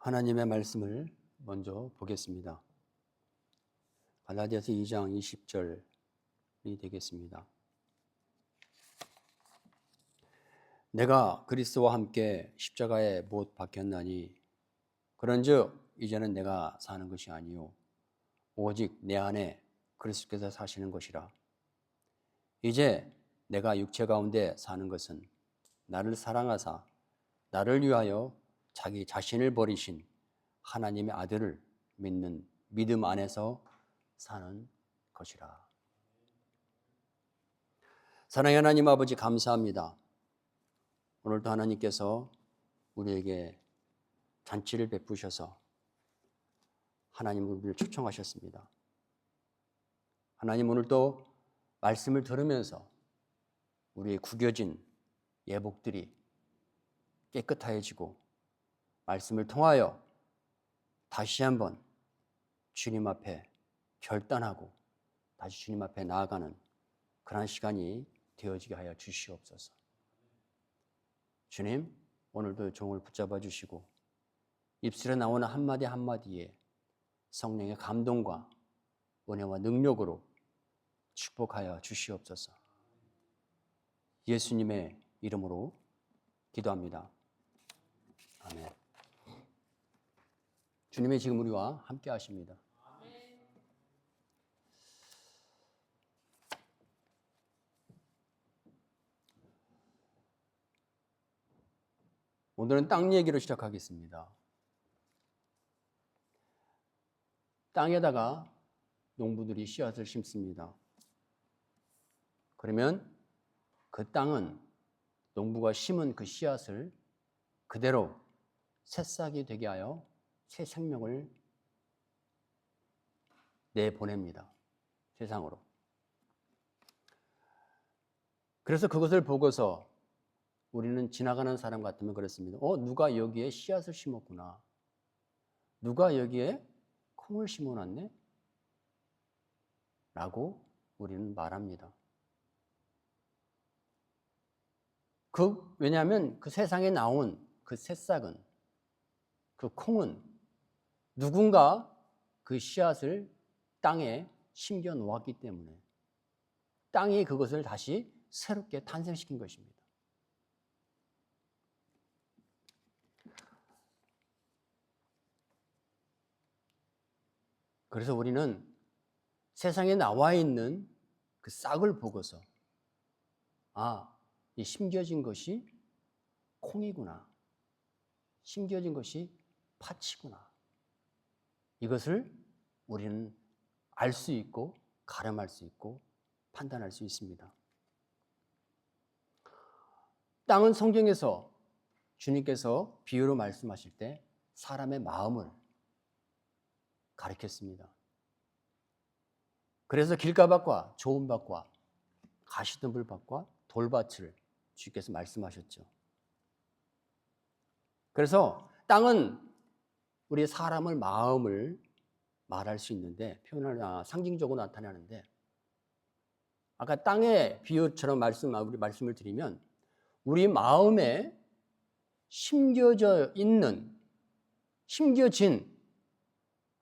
하나님의 말씀을 먼저 보겠습니다. 갈라디아서 2장 20절이 되겠습니다. 내가 그리스도와 함께 십자가에 못 박혔나니 그런즉 이제는 내가 사는 것이 아니요 오직 내 안에 그리스도께서 사시는 것이라. 이제 내가 육체 가운데 사는 것은 나를 사랑하사 나를 위하여 자기 자신을 버리신 하나님의 아들을 믿는 믿음 안에서 사는 것이라. 사랑의 하나님 아버지, 감사합니다. 오늘도 하나님께서 우리에게 잔치를 베푸셔서 하나님 우리를 초청하셨습니다. 하나님, 오늘도 말씀을 들으면서 우리의 구겨진 예복들이 깨끗해지고 말씀을 통하여 다시 한번 주님 앞에 결단하고 다시 주님 앞에 나아가는 그러한 시간이 되어지게 하여 주시옵소서. 주님, 오늘도 종을 붙잡아 주시고 입술에 나오는 한마디 한마디에 성령의 감동과 은혜와 능력으로 축복하여 주시옵소서. 예수님의 이름으로 기도합니다. 아멘. 주님이 지금 우리와 함께 하십니다. 오늘은 땅 얘기로 시작하겠습니다. 땅에다가 농부들이 씨앗을 심습니다. 그러면 그 땅은 농부가 심은 그 씨앗을 그대로 새싹이 되게 하여 새 생명을 내보냅니다. 세상으로. 그래서 그것을 보고서 우리는 지나가는 사람 같으면 그렇습니다. 누가 여기에 씨앗을 심었구나. 누가 여기에 콩을 심어놨네? 라고 우리는 말합니다. 왜냐하면 그 세상에 나온 그 새싹은, 그 콩은 누군가 그 씨앗을 땅에 심겨 놓았기 때문에 땅이 그것을 다시 새롭게 탄생시킨 것입니다. 그래서 우리는 세상에 나와 있는 그 싹을 보고서 이 심겨진 것이 콩이구나. 심겨진 것이 팥이구나. 이것을 우리는 알 수 있고 가늠할 수 있고 판단할 수 있습니다. 땅은 성경에서 주님께서 비유로 말씀하실 때 사람의 마음을 가리켰습니다. 그래서 길가밭과 좋은 밭과 가시덤불 밭과 돌밭을 주께서 말씀하셨죠. 그래서 땅은 우리 사람의 마음을 말할 수 있는데, 표현을 상징적으로 나타나는데, 아까 땅의 비유처럼 우리 말씀을 드리면 우리 마음에 심겨진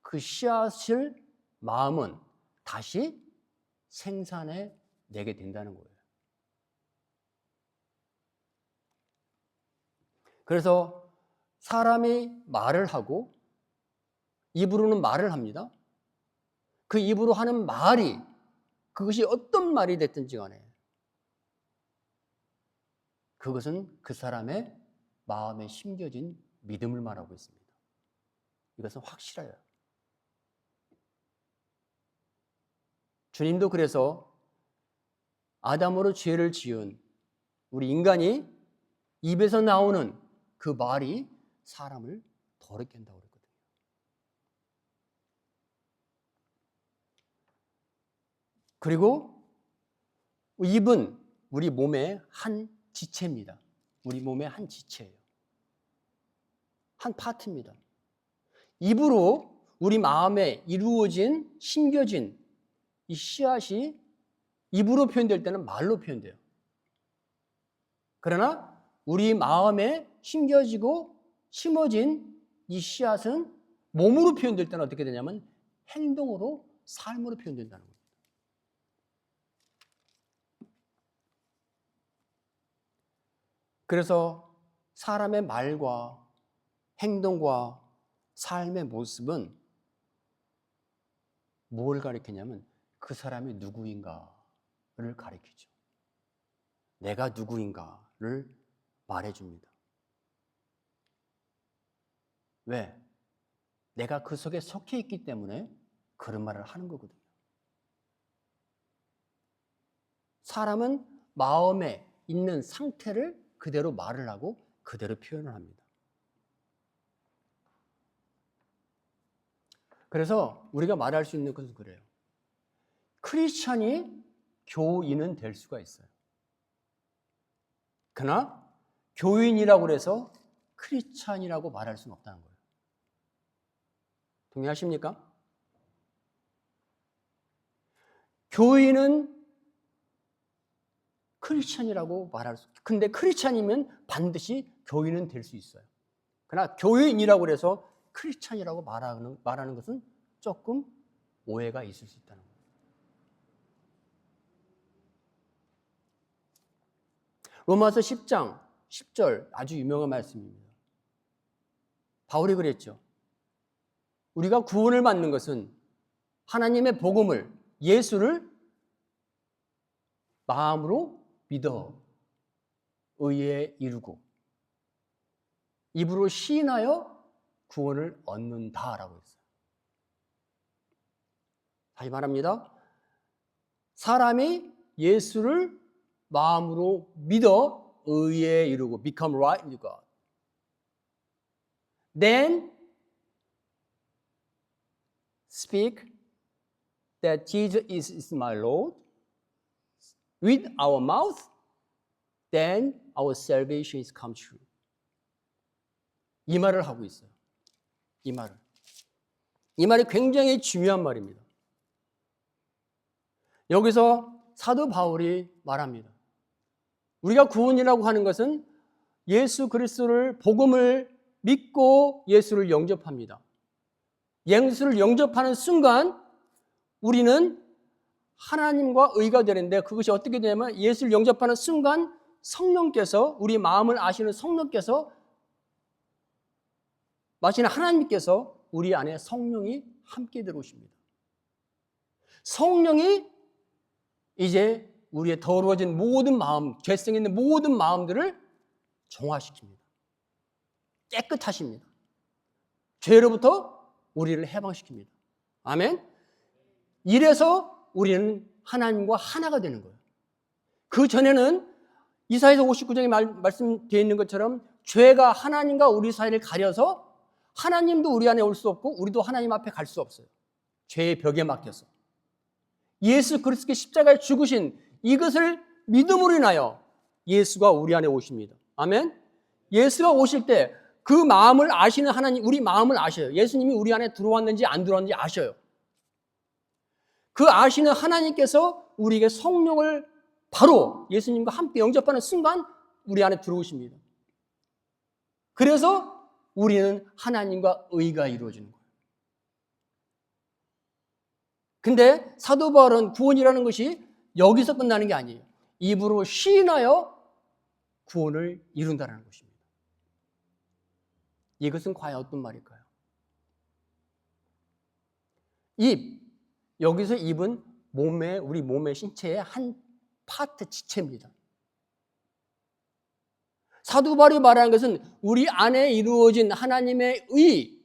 그 씨앗을 마음은 다시 생산해 내게 된다는 거예요. 그래서 사람이 말을 하고 입으로는 말을 합니다. 그 입으로 하는 말이 그것이 어떤 말이 됐든지 간에 그것은 그 사람의 마음에 심겨진 믿음을 말하고 있습니다. 이것은 확실해요. 주님도 그래서 아담으로 죄를 지은 우리 인간이 입에서 나오는 그 말이 사람을 더럽게 한다고 그랬거든요. 그리고 입은 우리 몸의 한 지체입니다. 우리 몸의 한 지체예요. 한 파트입니다. 입으로 우리 마음에 이루어진, 심겨진 이 씨앗이 입으로 표현될 때는 말로 표현돼요. 그러나 우리 마음에 심겨지고 심어진 이 씨앗은 몸으로 표현될 때는 어떻게 되냐면 행동으로, 삶으로 표현된다는 겁니다. 그래서 사람의 말과 행동과 삶의 모습은 뭘 가리키냐면 그 사람이 누구인가를 가리키죠. 내가 누구인가를 말해줍니다. 왜? 내가 그 속에 속해 있기 때문에 그런 말을 하는 거거든요. 사람은 마음에 있는 상태를 그대로 말을 하고 그대로 표현을 합니다. 그래서 우리가 말할 수 있는 것은 그래요. 크리스찬이 교인은 될 수가 있어요. 그러나 교인이라고 해서 크리스찬이라고 말할 수는 없다는 거예요. 동의하십니까? 교인은 크리스찬이라고 말할 수, 근데 크리스찬이면 반드시 교인은 될 수 있어요. 그러나 교인이라고 해서 크리스찬이라고 말하는 것은 조금 오해가 있을 수 있다는 거예요. 로마서 10장 10절 아주 유명한 말씀입니다. 바울이 그랬죠. 우리가 구원을 받는 것은 하나님의 복음을, 예수를 마음으로 믿어 의에 이루고 입으로 시인하여 구원을 얻는다라고 했어요. 다시 말합니다. 사람이 예수를 마음으로 믿어 의에 이루고 become right with God. Then speak that Jesus is my Lord with our mouth, then our salvation is come true. 이 말을 하고 있어요. 이 말이 굉장히 중요한 말입니다. 여기서 사도 바울이 말합니다. 우리가 구원이라고 하는 것은 예수 그리스도를 복음을 믿고 예수를 영접합니다. 예수를 영접하는 순간 우리는 하나님과 의가 되는데 그것이 어떻게 되냐면 예수를 영접하는 순간 성령께서 우리 마음을 아시는 성령께서 마시는 하나님께서 우리 안에 성령이 함께 들어오십니다. 성령이 이제 우리의 더러워진 모든 마음, 죄성 있는 모든 마음들을 정화시킵니다. 깨끗하십니다. 죄로부터 우리를 해방시킵니다. 아멘. 이래서 우리는 하나님과 하나가 되는 거예요. 그 전에는 이사야서 59장에 말씀되어 있는 것처럼 죄가 하나님과 우리 사이를 가려서 하나님도 우리 안에 올 수 없고 우리도 하나님 앞에 갈 수 없어요. 죄의 벽에 막혀서. 예수 그리스도의 십자가에 죽으신 이것을 믿음으로 인하여 예수가 우리 안에 오십니다. 아멘. 예수가 오실 때 그 마음을 아시는 하나님, 우리 마음을 아셔요. 예수님이 우리 안에 들어왔는지 안 들어왔는지 아셔요. 그 아시는 하나님께서 우리에게 성령을 바로 예수님과 함께 영접하는 순간 우리 안에 들어오십니다. 그래서 우리는 하나님과 의가 이루어지는 거예요. 근데 사도 바울은 구원이라는 것이 여기서 끝나는 게 아니에요. 입으로 시인하여 구원을 이룬다는 것입니다. 이것은 과연 어떤 말일까요? 입, 여기서 입은 우리 몸의 신체의 한 파트 지체입니다. 사도 바울이 말하는 것은 우리 안에 이루어진 하나님의 의,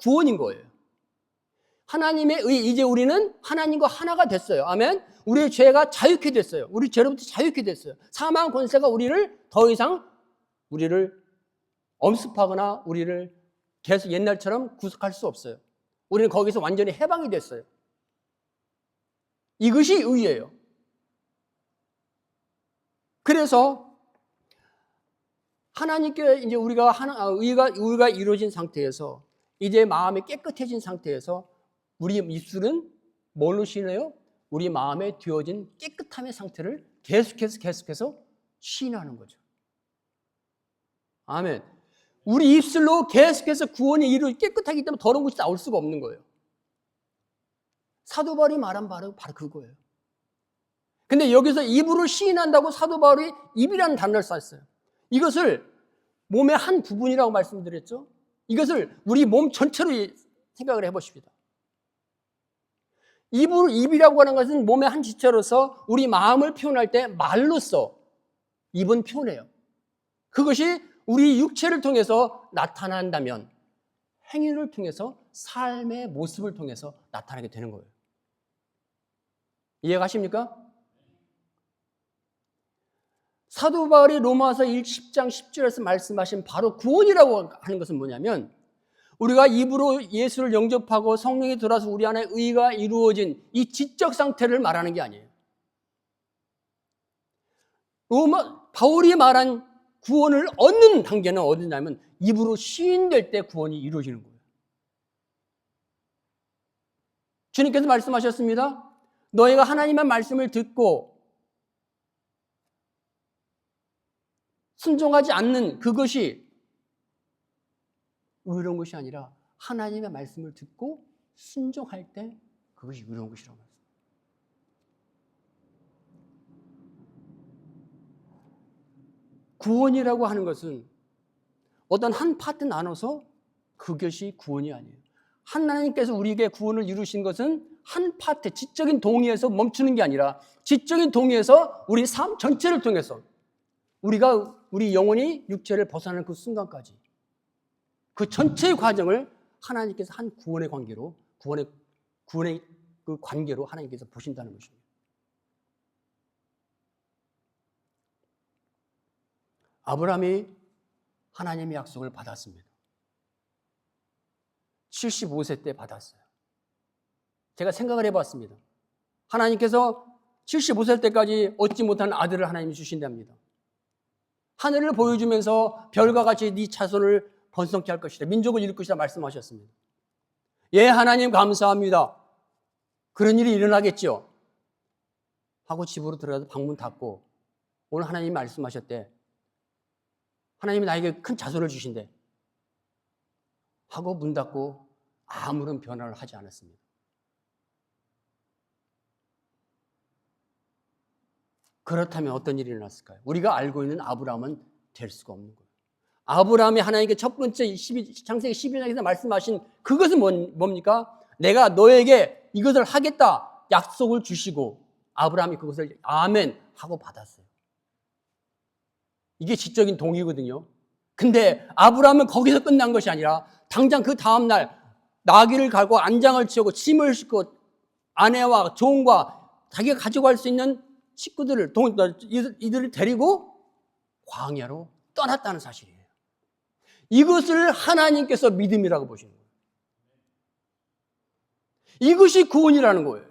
구원인 거예요. 하나님의 의, 이제 우리는 하나님과 하나가 됐어요. 아멘. 우리의 죄가 자유케 됐어요. 우리 죄로부터 자유케 됐어요. 사망 권세가 우리를 더 이상 우리를 엄습하거나 우리를 계속 옛날처럼 구속할 수 없어요. 우리는 거기서 완전히 해방이 됐어요. 이것이 의예요. 그래서 하나님께 이제 우리가 의가 이루어진 상태에서 이제 마음이 깨끗해진 상태에서 우리 입술은 뭘로 시인해요? 우리 마음에 되어진 깨끗함의 상태를 계속해서 시인하는 거죠. 아멘. 우리 입술로 계속해서 구원의 이루 깨끗하기 때문에 더러운 것이 나올 수가 없는 거예요. 사도 바울이 말한 바로 그거예요. 근데 여기서 입으로 시인한다고 사도 바울이 입이라는 단어를 썼어요. 이것을 몸의 한 부분이라고 말씀드렸죠. 이것을 우리 몸 전체로 생각을 해보십시다. 입이라고 하는 것은 몸의 한 지체로서 우리 마음을 표현할 때 말로써 입은 표현해요. 그것이 우리 육체를 통해서 나타난다면 행위를 통해서 삶의 모습을 통해서 나타나게 되는 거예요. 이해가십니까? 사도 바울이 로마서 10장 10절에서 말씀하신 바로 구원이라고 하는 것은 뭐냐면 우리가 입으로 예수를 영접하고 성령이 들어와서 우리 안에 의가 이루어진 이 지적 상태를 말하는 게 아니에요. 바울이 말한 구원을 얻는 단계는 어디냐면 입으로 시인될 때 구원이 이루어지는 거예요. 주님께서 말씀하셨습니다. 너희가 하나님의 말씀을 듣고 순종하지 않는 그것이 의로운 것이 아니라 하나님의 말씀을 듣고 순종할 때 그것이 의로운 것이라고 말합니다. 구원이라고 하는 것은 어떤 한 파트 나눠서 그것이 구원이 아니에요. 하나님께서 우리에게 구원을 이루신 것은 한 파트, 지적인 동의에서 멈추는 게 아니라 지적인 동의에서 우리 삶 전체를 통해서 우리 영혼이 육체를 벗어나는 그 순간까지 그 전체의 과정을 하나님께서 한 구원의 관계로 구원의 그 관계로 하나님께서 보신다는 것입니다. 아브라함이 하나님의 약속을 받았습니다. 75세 때 받았어요. 제가 생각을 해봤습니다. 하나님께서 75세 때까지 얻지 못한 아들을 하나님이 주신답니다. 하늘을 보여주면서 별과 같이 네 자손을 번성케 할 것이다. 민족을 이룰 것이다 말씀하셨습니다. 예, 하나님 감사합니다. 그런 일이 일어나겠죠. 하고 집으로 들어가서 방문 닫고 오늘 하나님이 말씀하셨대. 하나님이 나에게 큰 자손을 주신대. 하고 문 닫고 아무런 변화를 하지 않았습니다. 그렇다면 어떤 일이 일어났을까요? 우리가 알고 있는 아브라함은 될 수가 없는 거예요. 아브라함이 하나님께 첫 번째 창세기 12장에서 말씀하신 그것은 뭡니까? 내가 너에게 이것을 하겠다 약속을 주시고 아브라함이 그것을 아멘 하고 받았어요. 이게 지적인 동의거든요. 근데 아브라함은 거기서 끝난 것이 아니라 당장 그 다음날 나귀를 갈고 안장을 치우고 짐을 싣고 아내와 종과 자기가 가지고 갈 수 있는 식구들을 이들을 데리고 광야로 떠났다는 사실이에요. 이것을 하나님께서 믿음이라고 보시는 거예요. 이것이 구원이라는 거예요.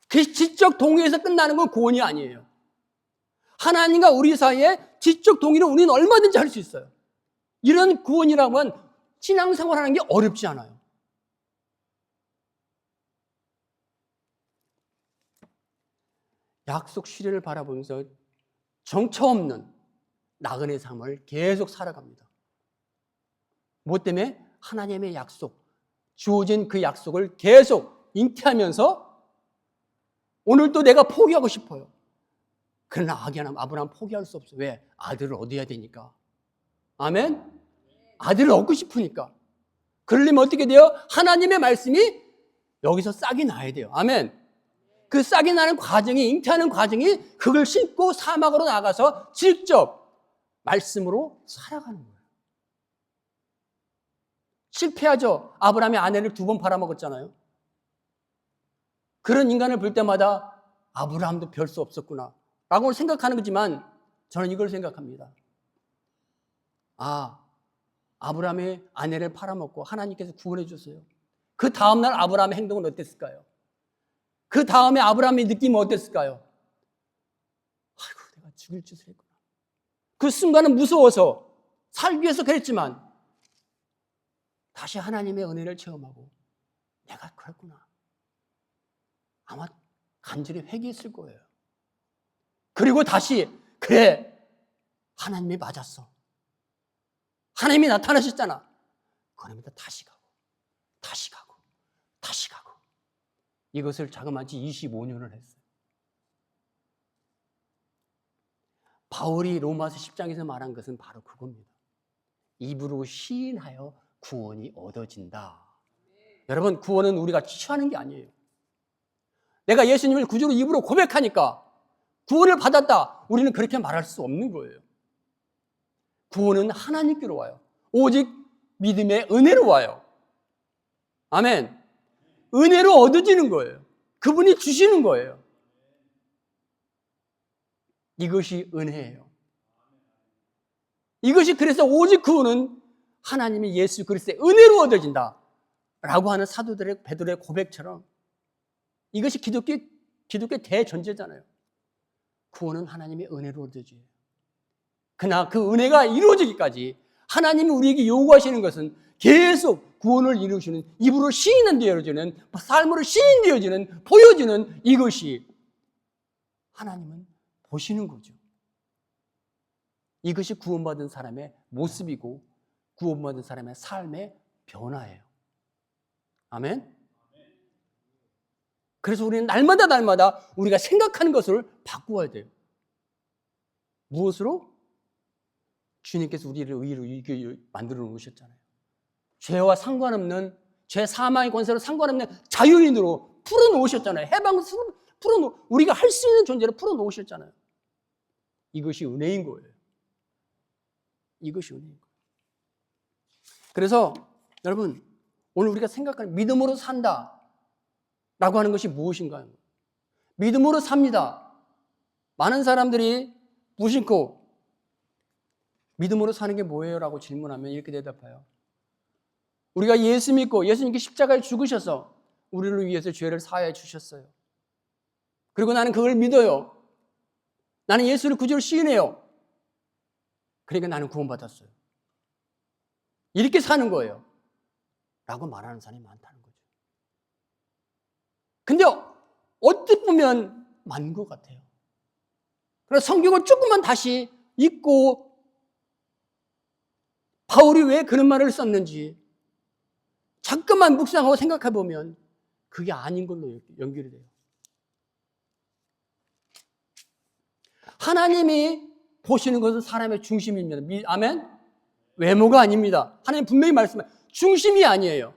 그 지적 동의에서 끝나는 건 구원이 아니에요. 하나님과 우리 사이에 지적 동의를 우리는 얼마든지 할 수 있어요. 이런 구원이라면 신앙생활하는 게 어렵지 않아요. 약속 시대를 바라보면서 정처 없는 나그네 삶을 계속 살아갑니다. 뭐 때문에? 하나님의 약속, 주어진 그 약속을 계속 잉태하면서 오늘도 내가 포기하고 싶어요. 그러나 아브라함 포기할 수 없어요. 왜? 아들을 얻어야 되니까. 아멘? 아들을 얻고 싶으니까. 그러려면 어떻게 돼요? 하나님의 말씀이 여기서 싹이 나야 돼요. 아멘? 그 싹이 나는 과정이, 잉태하는 과정이 그걸 신고 사막으로 나가서 직접 말씀으로 살아가는 거예요. 실패하죠. 아브라함이 아내를 2번 팔아먹었잖아요. 그런 인간을 볼 때마다 아브라함도 별 수 없었구나 라고 생각하는 거지만 저는 이걸 생각합니다. 아브라함의 아내를 팔아먹고 하나님께서 구원해 줬어요. 그 다음날 아브라함의 행동은 어땠을까요? 그 다음에 아브라함의 느낌은 어땠을까요? 아이고, 내가 죽일 짓을 했구나. 그 순간은 무서워서 살기 위해서 그랬지만 다시 하나님의 은혜를 체험하고 내가 그랬구나. 아마 간절히 회개했을 거예요. 그리고 다시 그래, 하나님이 맞았어. 하나님이 나타나셨잖아. 그러면서 다시 가고 다시 가고 다시 가고 이것을 자그마치 25년을 했어요. 바울이 로마서 10장에서 말한 것은 바로 그겁니다. 입으로 시인하여 구원이 얻어진다. 여러분, 구원은 우리가 취하는 게 아니에요. 내가 예수님을 구주로 입으로 고백하니까 구원을 받았다. 우리는 그렇게 말할 수 없는 거예요. 구원은 하나님께로 와요. 오직 믿음의 은혜로 와요. 아멘. 은혜로 얻어지는 거예요. 그분이 주시는 거예요. 이것이 은혜예요. 이것이 그래서 오직 구원은 하나님이 예수 그리스도의 은혜로 얻어진다 라고 하는 사도들의 베드로의 고백처럼 이것이 기독교의 대전제잖아요. 구원은 하나님의 은혜로 얻어져요. 그러나 그 은혜가 이루어지기까지 하나님이 우리에게 요구하시는 것은 계속 구원을 이루시는, 입으로 시인은 되어지는, 삶으로 시인되어지는, 보여지는 이것이 하나님은 보시는 거죠. 이것이 구원받은 사람의 모습이고 구원받은 사람의 삶의 변화예요. 아멘? 그래서 우리는 날마다 우리가 생각하는 것을 바꾸어야 돼요. 무엇으로? 주님께서 우리를 의로 만들어 놓으셨잖아요. 죄와 상관없는, 죄 사망의 권세로 상관없는 자유인으로 풀어놓으셨잖아요. 해방스러워 우리가 할 수 있는 존재로 풀어놓으셨잖아요. 이것이 은혜인 거예요. 이것이 은혜인 거예요. 그래서 여러분, 오늘 우리가 생각하는 믿음으로 산다 라고 하는 것이 무엇인가요? 믿음으로 삽니다. 많은 사람들이 무심코 믿음으로 사는 게 뭐예요? 라고 질문하면 이렇게 대답해요. 우리가 예수 믿고 예수님께 십자가에 죽으셔서 우리를 위해서 죄를 사하여 주셨어요. 그리고 나는 그걸 믿어요. 나는 예수를 구주로 시인해요. 그러니까 나는 구원받았어요. 이렇게 사는 거예요. 라고 말하는 사람이 많다는 거죠. 근데 어떻게 보면 맞는 것 같아요. 그래서 성경을 조금만 다시 읽고 바울이 왜 그런 말을 썼는지 잠깐만 묵상하고 생각해 보면 그게 아닌 걸로 연결이 돼요. 하나님이 보시는 것은 사람의 중심입니다. 아멘? 외모가 아닙니다. 하나님 분명히 말씀해요. 중심이 아니에요.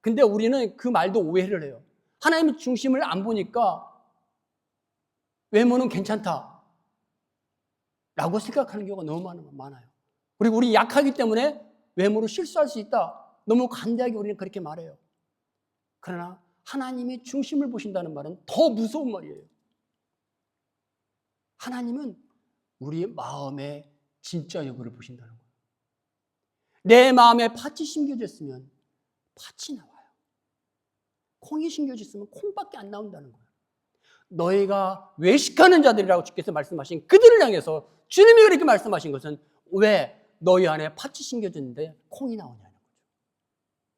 근데 우리는 그 말도 오해를 해요. 하나님의 중심을 안 보니까 외모는 괜찮다 라고 생각하는 경우가 너무 많아요. 그리고 우리 약하기 때문에 외모로 실수할 수 있다. 너무 간대하게 우리는 그렇게 말해요. 그러나 하나님이 중심을 보신다는 말은 더 무서운 말이에요. 하나님은 우리의 마음의 진짜 여부를 보신다는 거예요. 내 마음에 팥이 심겨졌으면 팥이 나와요. 콩이 심겨졌으면 콩밖에 안 나온다는 거예요. 너희가 외식하는 자들이라고 주께서 말씀하신 그들을 향해서 주님이 그렇게 말씀하신 것은 왜 너희 안에 팥이 심겨졌는데 콩이 나오냐는 거죠.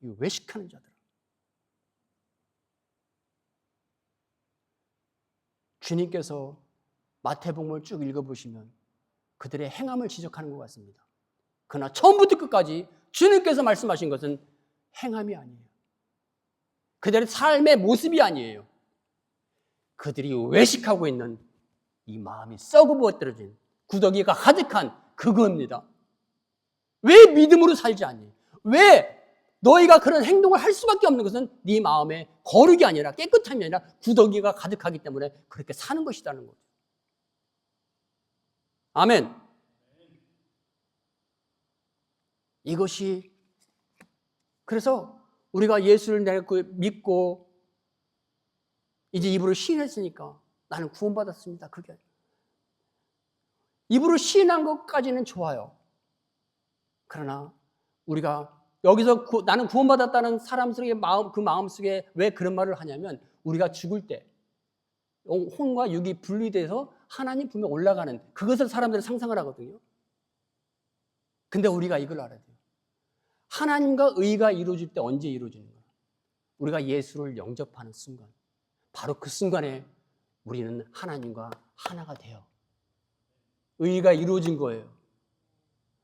이 외식하는 자들. 주님께서 마태복음을 쭉 읽어보시면 그들의 행함을 지적하는 것 같습니다. 그러나 처음부터 끝까지 주님께서 말씀하신 것은 행함이 아니에요. 그들의 삶의 모습이 아니에요. 그들이 외식하고 있는 이 마음이 썩어부어떨어진 구더기가 가득한 그겁니다. 왜 믿음으로 살지 않니? 왜 너희가 그런 행동을 할 수밖에 없는 것은 네 마음에 거룩이 아니라 깨끗함이 아니라 구더기가 가득하기 때문에 그렇게 사는 것이라는 거죠. 아멘. 이것이 그래서 우리가 예수를 믿고 이제 입으로 시인했으니까 나는 구원받았습니다. 그게 입으로 시인한 것까지는 좋아요. 그러나 우리가 여기서 나는 구원받았다는 사람 속의 마음, 그 마음 속에 왜 그런 말을 하냐면 우리가 죽을 때 혼과 육이 분리돼서 하나님 품에 올라가는 그것을 사람들이 상상을 하거든요. 근데 우리가 이걸 알아야 돼요. 하나님과 의가 이루어질 때 언제 이루어지는 거야? 우리가 예수를 영접하는 순간. 바로 그 순간에 우리는 하나님과 하나가 돼요. 의가 이루어진 거예요.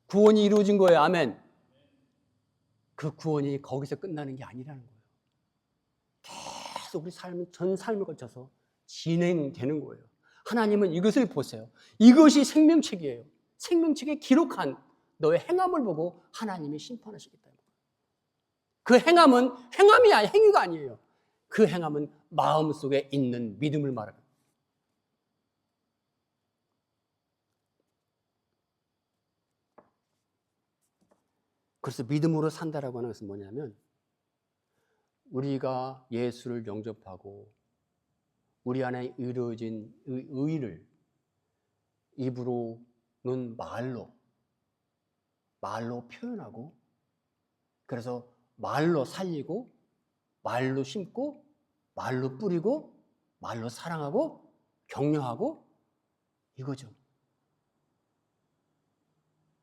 구원이 이루어진 거예요. 아멘. 그 구원이 거기서 끝나는 게 아니라는 거예요. 계속 우리 전 삶을 거쳐서 진행되는 거예요. 하나님은 이것을 보세요. 이것이 생명책이에요. 생명책에 기록한 너의 행함을 보고 하나님이 심판하시겠다. 그 행함은 행위가 아니에요. 그 행함은 마음속에 있는 믿음을 말합니다. 그래서 믿음으로 산다라고 하는 것은 뭐냐면 우리가 예수를 영접하고 우리 안에 이루어진 의를 입으로는 말로 표현하고, 그래서 말로 살리고, 말로 심고, 말로 뿌리고, 말로 사랑하고, 격려하고, 이거죠.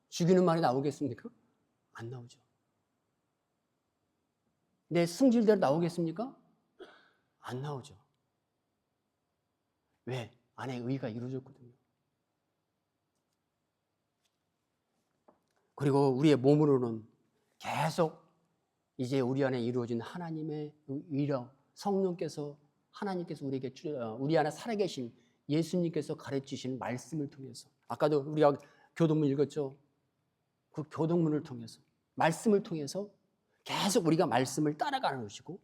죽이는 말이 나오겠습니까? 안 나오죠. 내 승질대로 나오겠습니까? 안 나오죠. 왜? 안에 의가 이루어졌거든요. 그리고 우리의 몸으로는 계속 이제 우리 안에 이루어진 하나님의 의령, 성령께서 하나님께서 우리 안에 살아계신 예수님께서 가르치신 말씀을 통해서, 아까도 우리가 교동문 읽었죠. 그 교동문을 통해서, 말씀을 통해서 계속 우리가 말씀을 따라가는 것이고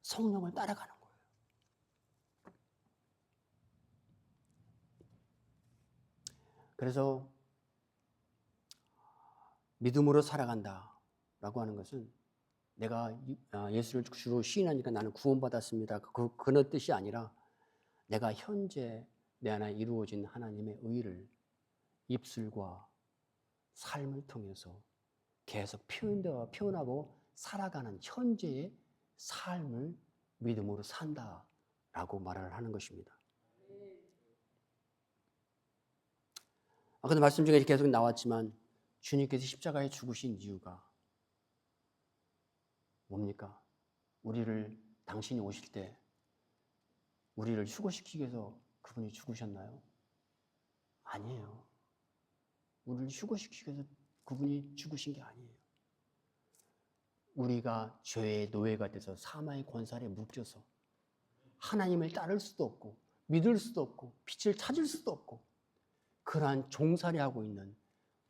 성령을 따라가는 거예요. 그래서 믿음으로 살아간다라고 하는 것은 내가 예수를 주로 시인하니까 나는 구원받았습니다. 그런 뜻이 아니라 내가 현재 내 안에 이루어진 하나님의 의를 입술과 삶을 통해서 계속 표현하고 살아가는 현재의 삶을 믿음으로 산다라고 말을 하는 것입니다. 아까도 말씀 중에 계속 나왔지만 주님께서 십자가에 죽으신 이유가 뭡니까? 당신이 오실 때 우리를 휴거시키기 위해서 그분이 죽으셨나요? 아니에요. 우리를 휴거시키기 위해서 그분이 죽으신 게 아니에요. 우리가 죄의 노예가 돼서 사망의 권살에 묶여서 하나님을 따를 수도 없고 믿을 수도 없고 빛을 찾을 수도 없고 그러한 종살이하고 있는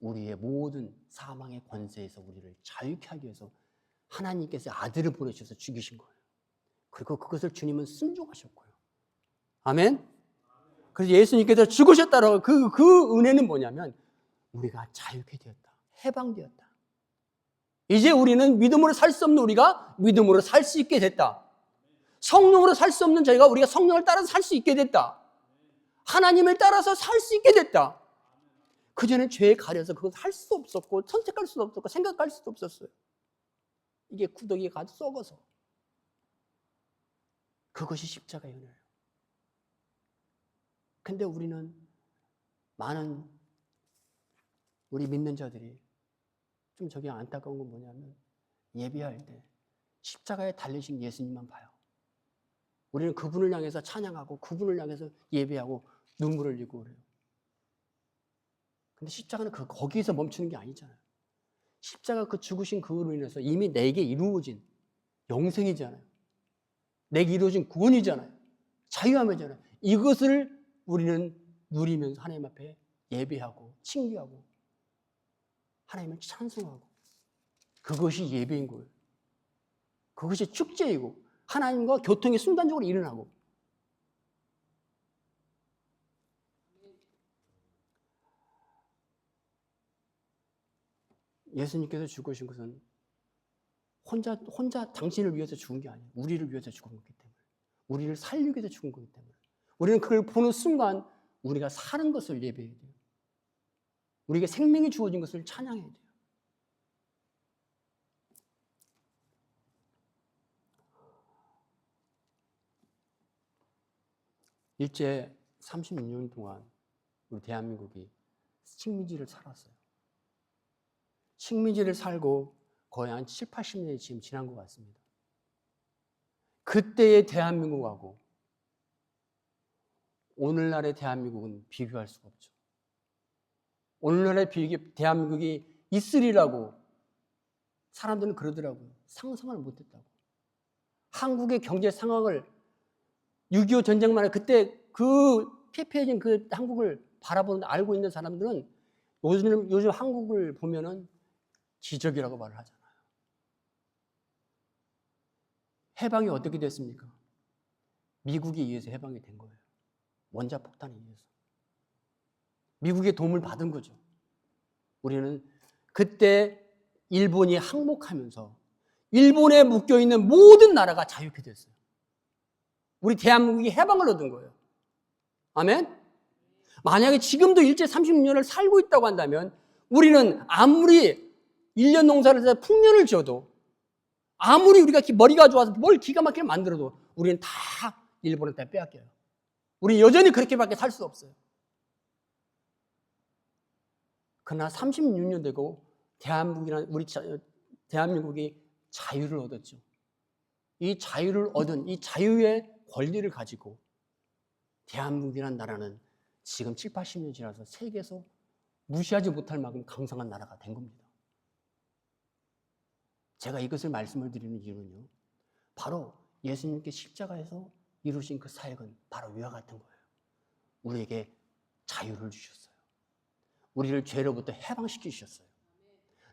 우리의 모든 사망의 권세에서 우리를 자유케 하기 위해서 하나님께서 아들을 보내셔서 죽이신 거예요. 그리고 그것을 주님은 순종하셨고요. 아멘? 그래서 예수님께서 죽으셨다라고 그 은혜는 뭐냐면 우리가 자유케 되었다. 해방되었다. 이제 우리는 믿음으로 살 수 없는 우리가 믿음으로 살 수 있게 됐다. 성령으로 살 수 없는 저희가 우리가 성령을 따라서 살 수 있게 됐다. 하나님을 따라서 살 수 있게 됐다. 그전에 죄에 가려서 그것을 할 수도 없었고 선택할 수도 없었고 생각할 수도 없었어요. 이게 구더기에 가득 썩어서. 그것이 십자가의 은혜예요. 근데 우리는 많은 우리 믿는 자들이 좀 저게 안타까운 건 뭐냐면 예배할 때 십자가에 달리신 예수님만 봐요. 우리는 그분을 향해서 찬양하고 그분을 향해서 예배하고 눈물을 흘리고 그래요. 근데 십자가는 거기에서 멈추는 게 아니잖아요. 십자가 그 죽으신 그로 인해서 이미 내게 이루어진 영생이잖아요. 내게 이루어진 구원이잖아요. 자유함이잖아요. 이것을 우리는 누리면서 하나님 앞에 예배하고 칭기하고 하나님을 찬송하고 그것이 예배인 거예요. 그것이 축제이고 하나님과 교통이 순간적으로 일어나고 예수님께서 죽으신 것은 혼자 당신을 위해서 죽은 게 아니에요. 우리를 위해서 죽은 거기 때문에. 우리를 살리기 위해서 죽은 거기 때문에. 우리는 그걸 보는 순간 우리가 사는 것을 예배해야 돼요. 우리에게 생명이 주어진 것을 찬양해야 돼요. 일제 36년 동안 우리 대한민국이 식민지를 살았어요. 식민지를 살고 거의 한 7, 80년이 지금 지난 것 같습니다. 그때의 대한민국하고 오늘날의 대한민국은 비교할 수가 없죠. 오늘날의 대한민국이 있으리라고 사람들은 그러더라고요. 상상을 못했다고. 한국의 경제 상황을 6.25 전쟁 만에 그때 그 피폐해진 그 한국을 바라보는 알고 있는 사람들은 요즘 한국을 보면은 기적이라고 말을 하잖아요. 해방이 어떻게 됐습니까? 미국에 의해서 해방이 된 거예요. 원자폭탄에 의해서. 미국의 도움을 받은 거죠. 우리는 그때 일본이 항복하면서 일본에 묶여있는 모든 나라가 자유케 됐어요. 우리 대한민국이 해방을 얻은 거예요. 아멘? 만약에 지금도 일제 36년을 살고 있다고 한다면 우리는 아무리 1년 농사를 해서 풍년을 지어도 아무리 우리가 머리가 좋아서 뭘 기가 막히게 만들어도 우리는 다 일본한테 빼앗겨요. 우리 여전히 그렇게밖에 살 수 없어요. 그러나 36년 되고 대한민국이 자유를 얻었죠. 이 자유를 얻은 이 자유의 권리를 가지고 대한민국이라는 나라는 지금 7, 80년 지나서 세계에서 무시하지 못할 만큼 강성한 나라가 된 겁니다. 제가 이것을 말씀을 드리는 이유는요, 바로 예수님께 십자가에서 이루신 그 사역은 바로 위와 같은 거예요. 우리에게 자유를 주셨어요. 우리를 죄로부터 해방시키셨어요.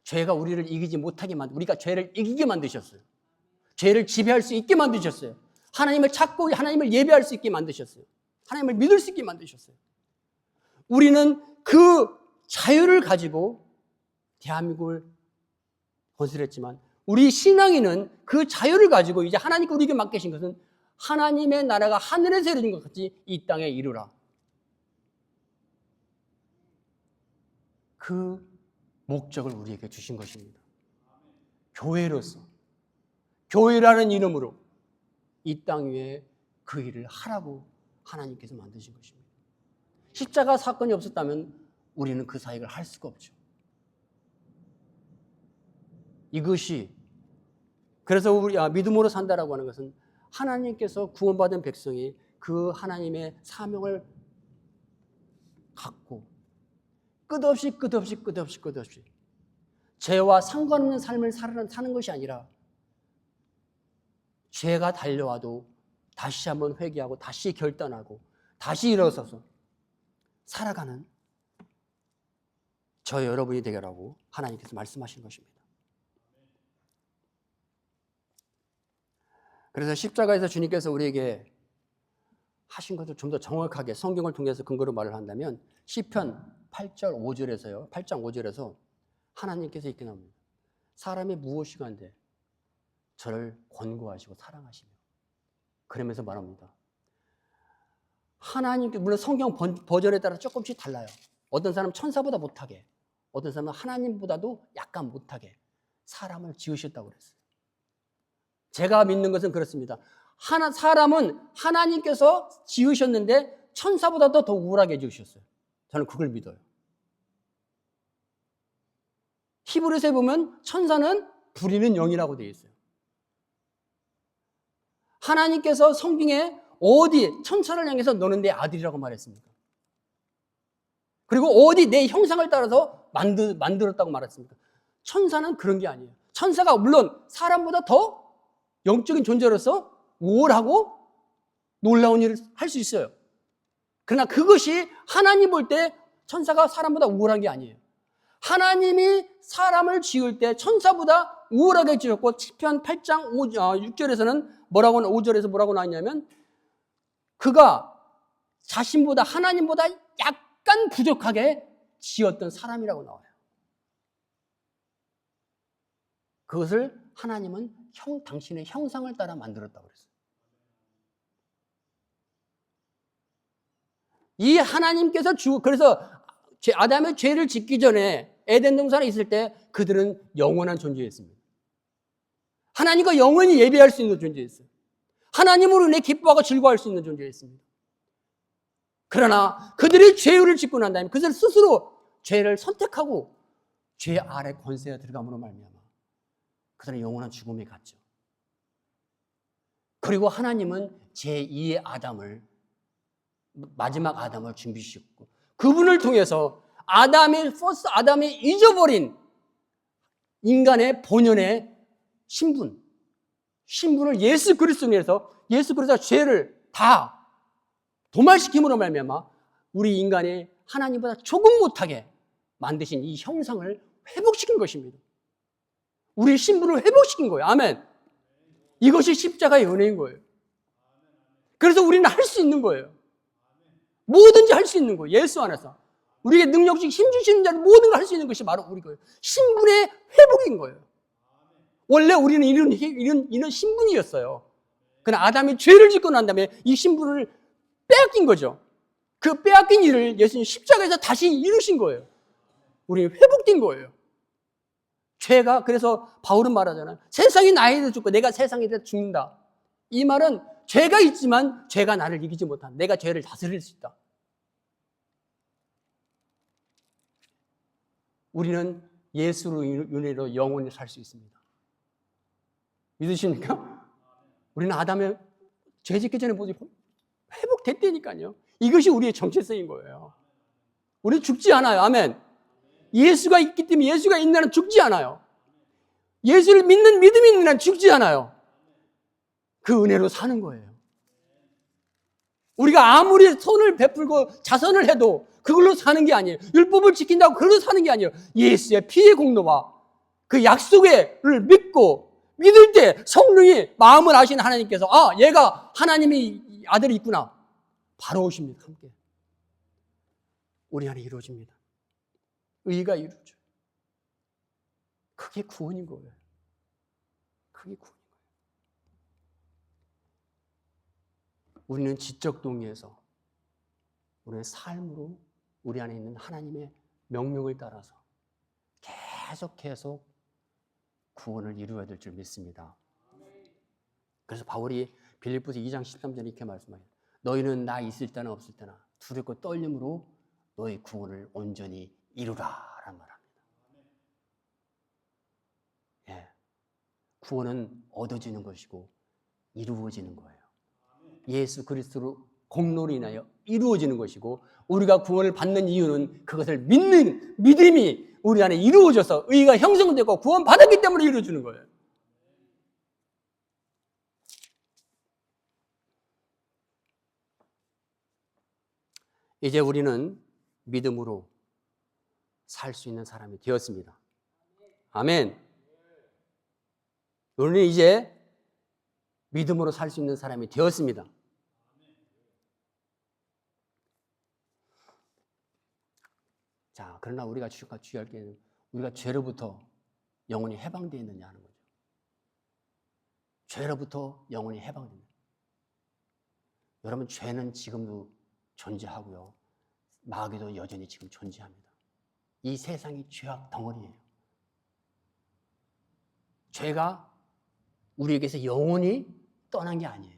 죄가 우리를 이기지 못하게 우리가 죄를 이기게 만드셨어요. 죄를 지배할 수 있게 만드셨어요. 하나님을 찾고 하나님을 예배할 수 있게 만드셨어요. 하나님을 믿을 수 있게 만드셨어요. 우리는 그 자유를 가지고 대한민국을 건설했지만 우리 신앙인은 그 자유를 가지고 이제 하나님께 우리에게 맡기신 것은 하나님의 나라가 하늘에서 이루어진 것 같이 이 땅에 이루라. 그 목적을 우리에게 주신 것입니다. 교회로서, 교회라는 이름으로 이 땅 위에 그 일을 하라고 하나님께서 만드신 것입니다. 십자가 사건이 없었다면 우리는 그 사역을 할 수가 없죠. 이것이 그래서 우리 믿음으로 산다라고 하는 것은 하나님께서 구원받은 백성이 그 하나님의 사명을 갖고 끝없이 죄와 상관없는 삶을 사는 것이 아니라 죄가 달려와도 다시 한번 회개하고 다시 결단하고 다시 일어서서 살아가는 저 여러분이 되게라고 하나님께서 말씀하신 것입니다. 그래서 십자가에서 주님께서 우리에게 하신 것을 좀 더 정확하게 성경을 통해서 근거로 말을 한다면 시편 8장 5절에서 하나님께서 이렇게 나옵니다. 사람이 무엇이가 한데 저를 권고하시고 사랑하시며 그러면서 말합니다. 하나님께 물론 성경 버전에 따라 조금씩 달라요. 어떤 사람은 천사보다 못하게, 어떤 사람은 하나님보다도 약간 못하게 사람을 지으셨다고 그랬어요. 제가 믿는 것은 그렇습니다. 사람은 하나님께서 지으셨는데 천사보다도 더 우월하게 지으셨어요. 저는 그걸 믿어요. 히브리서에 보면 천사는 부리는 영이라고 되어 있어요. 하나님께서 성경에 어디 천사를 향해서 너는 내 아들이라고 말했습니까? 그리고 어디 내 형상을 따라서 만들었다고 말했습니까? 천사는 그런 게 아니에요. 천사가 물론 사람보다 더 영적인 존재로서 우월하고 놀라운 일을 할 수 있어요. 그러나 그것이 하나님 볼 때 천사가 사람보다 우월한 게 아니에요. 하나님이 사람을 지을 때 천사보다 우월하게 지었고 시편 8장 6절에서는 5절에서 뭐라고 나왔냐면 그가 자신보다 하나님보다 약간 부족하게 지었던 사람이라고 나와요. 그것을 하나님은 당신의 형상을 따라 만들었다고 그랬어요. 이 하나님께서 그래서 아담의 죄를 짓기 전에 에덴 동산에 있을 때 그들은 영원한 존재였습니다. 하나님과 영원히 예배할 수 있는 존재였어요. 하나님으로 인해 기뻐하고 즐거워할 수 있는 존재였습니다. 그러나 그들이 죄를 짓고 난 다음에 그들 스스로 죄를 선택하고 죄 아래 권세에 들어감으로 말미암아 그들은 영원한 죽음에 갔죠. 그리고 하나님은 제2의 아담을 마지막 아담을 준비시켰고 그분을 통해서 아담이 잊어버린 인간의 본연의 신분을 예수 그리스도로 인해서 예수 그리스도가 죄를 다 도말시킴으로 말미암아 우리 인간이 하나님보다 조금 못하게 만드신 이 형상을 회복시킨 것입니다. 우리의 신분을 회복시킨 거예요. 아멘. 이것이 십자가의 은혜인 거예요. 그래서 우리는 할 수 있는 거예요. 뭐든지 할 수 있는 거예요. 예수 안에서. 우리에게 능력적 힘 주시는 자는 모든 걸 할 수 있는 것이 바로 우리 거예요. 신분의 회복인 거예요. 원래 우리는 이런 신분이었어요. 그러나 아담이 죄를 짓고 난 다음에 이 신분을 빼앗긴 거죠. 그 빼앗긴 일을 예수님 십자가에서 다시 이루신 거예요. 우리는 회복된 거예요. 죄가, 그래서 바울은 말하잖아요. 세상이 나에 대해 죽고 내가 세상에 대해 죽는다. 이 말은 죄가 있지만 죄가 나를 이기지 못한다. 내가 죄를 다스릴 수 있다. 우리는 예수로 은혜로 영원히 살 수 있습니다. 믿으십니까? 우리는 아담의 죄 짓기 전에 모두 회복됐다니까요. 이것이 우리의 정체성인 거예요. 우리는 죽지 않아요. 아멘. 예수가 있기 때문에, 예수가 있는 한은 죽지 않아요. 예수를 믿는 믿음이 있는 한은 죽지 않아요. 그 은혜로 사는 거예요. 우리가 아무리 손을 베풀고 자선을 해도 그걸로 사는 게 아니에요. 율법을 지킨다고 그걸로 사는 게 아니에요. 예수의 피의 공로와 그 약속을 믿고 믿을 때 성령이 마음을 아시는 하나님께서 얘가 하나님의 아들이 있구나. 바로 오십니다. 함께. 우리 안에 이루어집니다. 의가 이루어져요. 그게 구원인 거예요. 그게 구원인 거예요. 우리는 지적 동의에서 우리의 삶으로 우리 안에 있는 하나님의 명령을 따라서 계속 구원을 이루어야 될 줄 믿습니다. 그래서 바울이 빌립보서 2장 13절에 이렇게 말씀해요. 너희는 나 있을 때나 없을 때나 두렵고 떨림으로 너희 구원을 온전히 이루라 라는 말합니다. 예, 구원은 얻어지는 것이고 이루어지는 거예요. 예수 그리스도로 공로로 인하여 이루어지는 것이고 우리가 구원을 받는 이유는 그것을 믿는 믿음이 우리 안에 이루어져서 의가 형성되고 구원받았기 때문에 이루어지는 거예요. 이제 우리는 믿음으로 살 수 있는 사람이 되었습니다. 아멘. 우리는 이제 믿음으로 살 수 있는 사람이 되었습니다. 자, 그러나 우리가 주의할 게 우리가 죄로부터 영원히 해방되어 있느냐 하는 거죠. 죄로부터 영원히 해방됩니다. 여러분, 죄는 지금도 존재하고요. 마귀도 여전히 지금 존재합니다. 이 세상이 죄악 덩어리예요. 죄가 우리에게서 영원히 떠난 게 아니에요.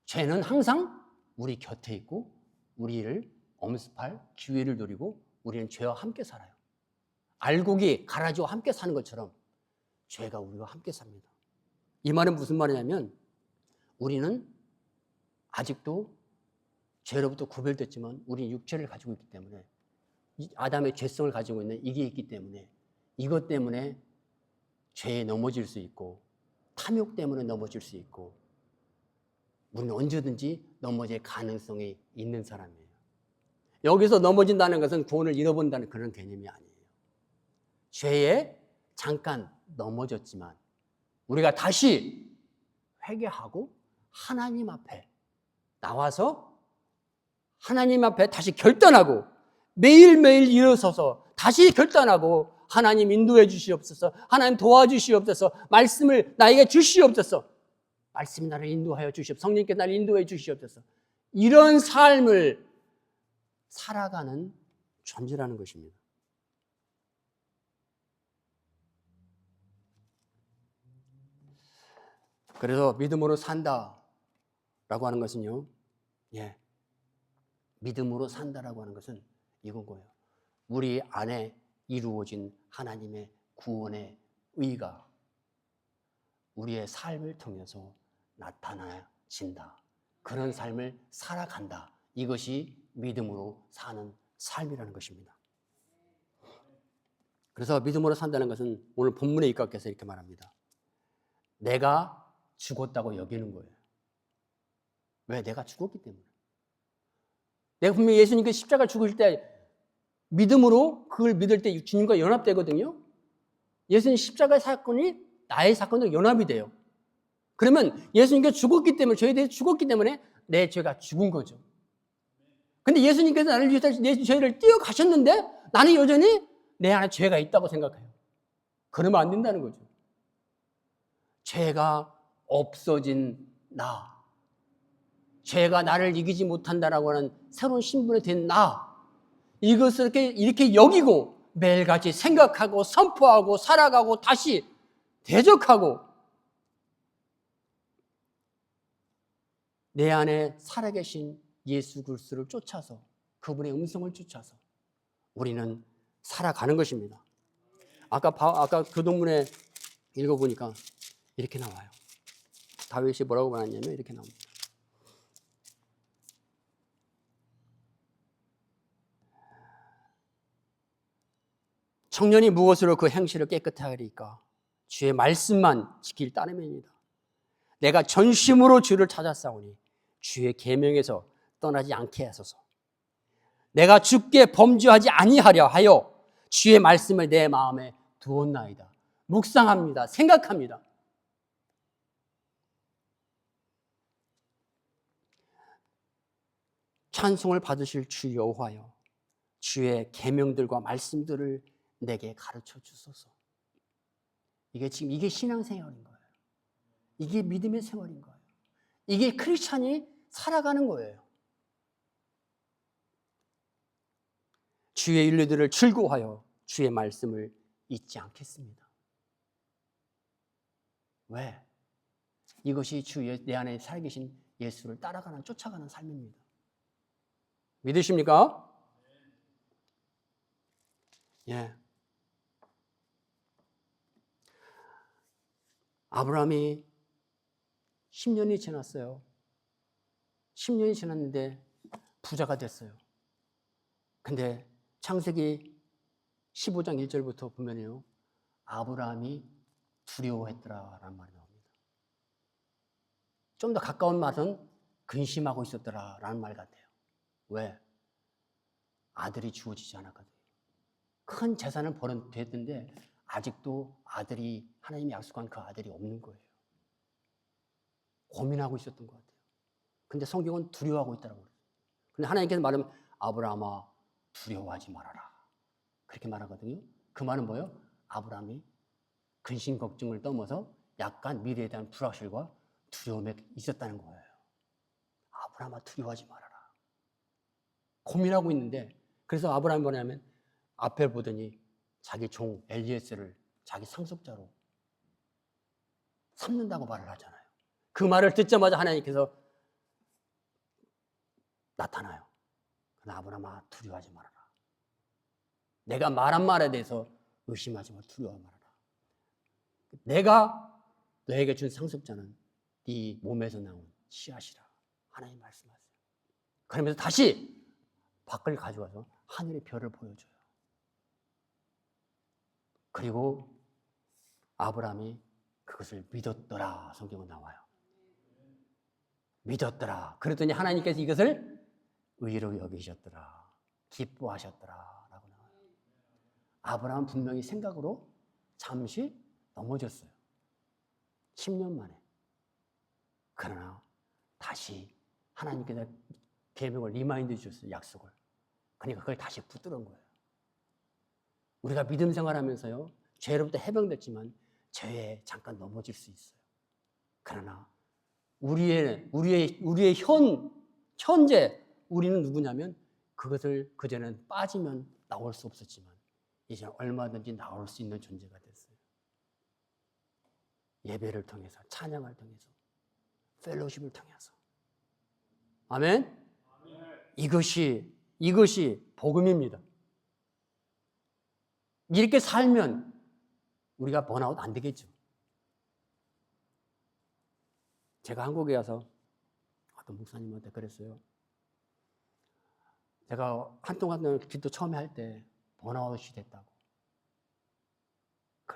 죄는 항상 우리 곁에 있고 우리를 엄습할 기회를 노리고 우리는 죄와 함께 살아요. 알곡이 가라지와 함께 사는 것처럼 죄가 우리와 함께 삽니다. 이 말은 무슨 말이냐면 우리는 아직도 죄로부터 구별됐지만 우리는 육체를 가지고 있기 때문에 아담의 죄성을 가지고 있는 이게 있기 때문에 이것 때문에 죄에 넘어질 수 있고 탐욕 때문에 넘어질 수 있고 우리는 언제든지 넘어질 가능성이 있는 사람이에요. 여기서 넘어진다는 것은 구원을 잃어본다는 그런 개념이 아니에요. 죄에 잠깐 넘어졌지만 우리가 다시 회개하고 하나님 앞에 나와서 하나님 앞에 다시 결단하고 매일매일 일어서서 다시 결단하고 하나님 인도해 주시옵소서, 하나님 도와주시옵소서, 말씀을 나에게 주시옵소서, 말씀이 나를 인도하여 주시옵소서, 성령께 나를 인도해 주시옵소서, 이런 삶을 살아가는 존재라는 것입니다. 그래서 믿음으로 산다라고 하는 것은요, 믿음으로 산다라고 하는 것은 이건 거예요. 우리 안에 이루어진 하나님의 구원의 의가 우리의 삶을 통해서 나타나진다. 그런 삶을 살아간다. 이것이 믿음으로 사는 삶이라는 것입니다. 그래서 믿음으로 산다는 것은 오늘 본문에 입각해서 이렇게 말합니다. 내가 죽었다고 여기는 거예요. 왜? 내가 죽었기 때문에. 내가 분명히 예수님께 십자가 죽을 때 믿음으로 그걸 믿을 때 주님과 연합되거든요. 예수님 십자가 사건이 나의 사건으로 연합이 돼요. 그러면 예수님께 죽었기 때문에, 저에 대해 죽었기 때문에 내 죄가 죽은 거죠. 근데 예수님께서 나를 위해서 내 죄를 띄어 가셨는데 나는 여전히 내 안에 죄가 있다고 생각해요. 그러면 안 된다는 거죠. 죄가 없어진 나, 죄가 나를 이기지 못한다라고 하는 새로운 신분이 된 나, 이것을 이렇게 여기고 매일같이 생각하고 선포하고 살아가고 다시 대적하고 내 안에 살아계신 예수 그리스도를 쫓아서, 그분의 음성을 쫓아서 우리는 살아가는 것입니다. 아까 교동문에 읽어보니까 이렇게 나와요. 다윗이 뭐라고 말하냐면 이렇게 나옵니다. 청년이 무엇으로 그 행실을 깨끗하게 하리까? 주의 말씀만 지킬 따름입니다. 내가 전심으로 주를 찾았사오니 주의 계명에서 떠나지 않게 하소서. 내가 주께 범죄하지 아니하려 하여 주의 말씀을 내 마음에 두었나이다. 묵상합니다. 생각합니다. 찬송을 받으실 주 여호와여, 주의 계명들과 말씀들을 내게 가르쳐 주소서. 이게 신앙생활인 거예요. 이게 믿음의 생활인 거예요. 이게 크리스찬이 살아가는 거예요. 주의 윤리들을 즐거워하여 주의 말씀을 잊지 않겠습니다. 왜? 이것이 내 안에 살아계신 예수를 따라가는, 쫓아가는 삶입니다. 믿으십니까? 예. 아브라함이 10년이 지났어요. 10년이 지났는데 부자가 됐어요. 근데 창세기 15장 1절부터 보면요, 아브라함이 두려워했더라라는 말이 나옵니다. 좀 더 가까운 말은 근심하고 있었더라라는 말 같아요. 왜? 아들이 주어지지 않았거든요. 큰 재산은 벌어됐는데 아직도 아들이, 하나님이 약속한 그 아들이 없는 거예요. 고민하고 있었던 것 같아요. 근데 성경은 두려워하고 있다고 그래요. 근데 하나님께서 말하면 아브라함아 두려워하지 말아라, 그렇게 말하거든요. 그 말은 뭐예요? 아브라함이 근심 걱정을 넘어서 약간 미래에 대한 불확실과 두려움에 있었다는 거예요. 아브라함아 두려워하지 말아라. 고민하고 있는데, 그래서 아브라함이 뭐냐면 앞에 보더니 자기 종 엘리에셀을 자기 상속자로 삼는다고 말을 하잖아요. 그 말을 듣자마자 하나님께서 나타나요. 그러나 아브라함아 두려워하지 말아라. 내가 말한 말에 대해서 의심하지 말고 두려워하지 말아라. 내가 너에게 준 상속자는 네 몸에서 나온 씨앗이라 하나님 말씀하세요. 그러면서 다시 밖을 가져와서 하늘의 별을 보여줘요. 그리고 아브라함이 그것을 믿었더라, 성경은 나와요. 믿었더라. 그랬더니 하나님께서 이것을 의로 여기셨더라, 기뻐하셨더라 라고 나와요. 아브라함 분명히 생각으로 잠시 넘어졌어요. 10년 만에. 그러나 다시 하나님께서 계명을 리마인드 주셨어요. 약속을. 그러니까 그걸 다시 붙들은 거예요. 우리가 믿음 생활하면서요, 죄로부터 해방됐지만 죄에 잠깐 넘어질 수 있어요. 그러나 우리의 현재 우리는 누구냐면, 그것을 그전에는 빠지면 나올 수 없었지만 이제 얼마든지 나올 수 있는 존재가 됐어요. 예배를 통해서, 찬양을 통해서, 펠로십을 통해서. 아멘? 이것이 복음입니다. 이렇게 살면 우리가 번아웃 안 되겠죠. 제가 한국에 와서 어떤 목사님한테 그랬어요. 제가 한동안 기도 처음에 할 때 번아웃이 됐다고.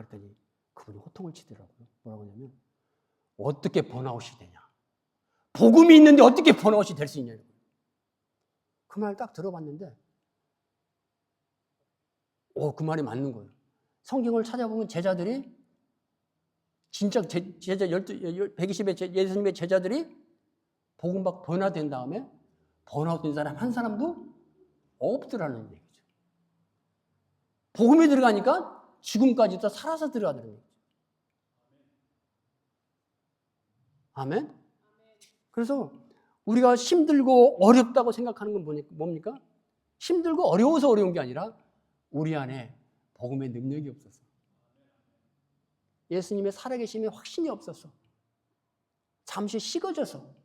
그랬더니 그분이 호통을 치더라고요. 뭐라고 하냐면 어떻게 번아웃이 되냐. 복음이 있는데 어떻게 번아웃이 될 수 있냐고. 그 말을 딱 들어봤는데 그 말이 맞는 거예요. 성경을 찾아보면 제자들이 진짜 제자 120의 예수님의 제자들이 복음 받고 변화된 다음에 번아웃된 사람 한 사람도 없더라는 얘기죠. 복음이 들어가니까 죽음까지도 살아서 들어가더라는 얘기죠. 아멘? 그래서 우리가 힘들고 어렵다고 생각하는 건 뭡니까? 힘들고 어려워서 어려운 게 아니라 우리 안에 복음의 능력이 없어서, 예수님의 살아계심에 확신이 없어서, 잠시 식어져서.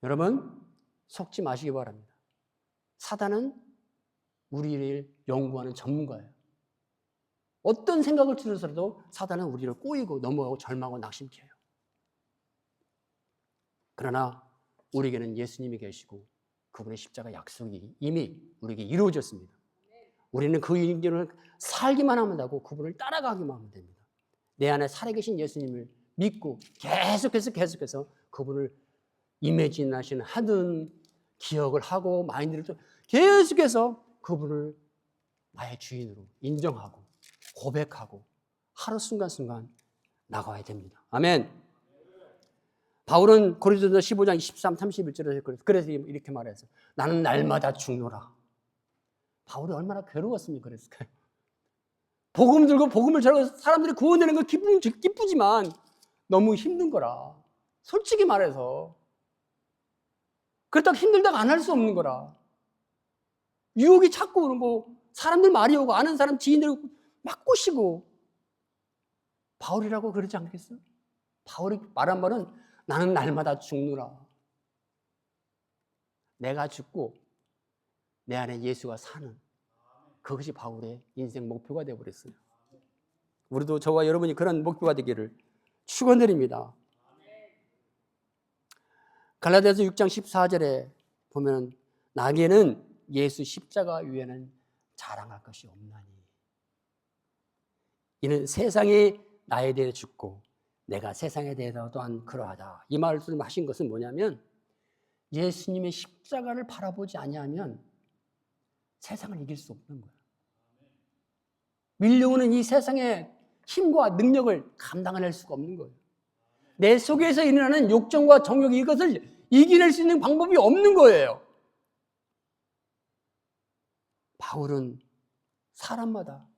여러분 속지 마시기 바랍니다. 사단은 우리를 연구하는 전문가예요. 어떤 생각을 들어서라도 사단은 우리를 꼬이고 넘어가고 절망하고 낙심케 해요. 그러나 우리에게는 예수님이 계시고 그분의 십자가 약속이 이미 우리에게 이루어졌습니다. 우리는 그 인격을 살기만 하면 되고 그분을 따라가기만 하면 됩니다. 내 안에 살아계신 예수님을 믿고 계속해서 그분을 이미지나시는 하든 기억을 하고 마인드를 좀 계속해서 그분을 나의 주인으로 인정하고 고백하고 하루 순간순간 나가야 됩니다. 아멘. 바울은 고린도서 15장 23, 31절에서 그래서 이렇게 말했어요. 나는 날마다 죽노라. 바울이 얼마나 괴로웠으면 그랬을까요? 복음 들고 복음을 전하고 사람들이 구원되는 건 기쁘지만 너무 힘든 거라. 솔직히 말해서. 그렇다고 힘들다고 안 할 수 없는 거라. 유혹이 자꾸 오는 거, 사람들 말이 오고 아는 사람 지인들 막 꼬시고. 바울이라고 그러지 않겠어요? 바울이 말한 말은 나는 날마다 죽노라. 내가 죽고 내 안에 예수가 사는, 그것이 바울의 인생 목표가 되어버렸어요. 우리도 저와 여러분이 그런 목표가 되기를 축원드립니다. 갈라디아서 6장 14절에 보면 나에게는 예수 십자가 위에는 자랑할 것이 없나니 이는 세상이 나에 대해 죽고 내가 세상에 대해서 또한 그러하다. 이 말씀하신 것은 뭐냐면 예수님의 십자가를 바라보지 아니하면 세상을 이길 수 없는 거예요. 밀려오는 이 세상의 힘과 능력을 감당해낼 수가 없는 거예요. 내 속에서 일어나는 욕정과 정욕, 이것을 이겨낼 수 있는 방법이 없는 거예요. 바울은 사람마다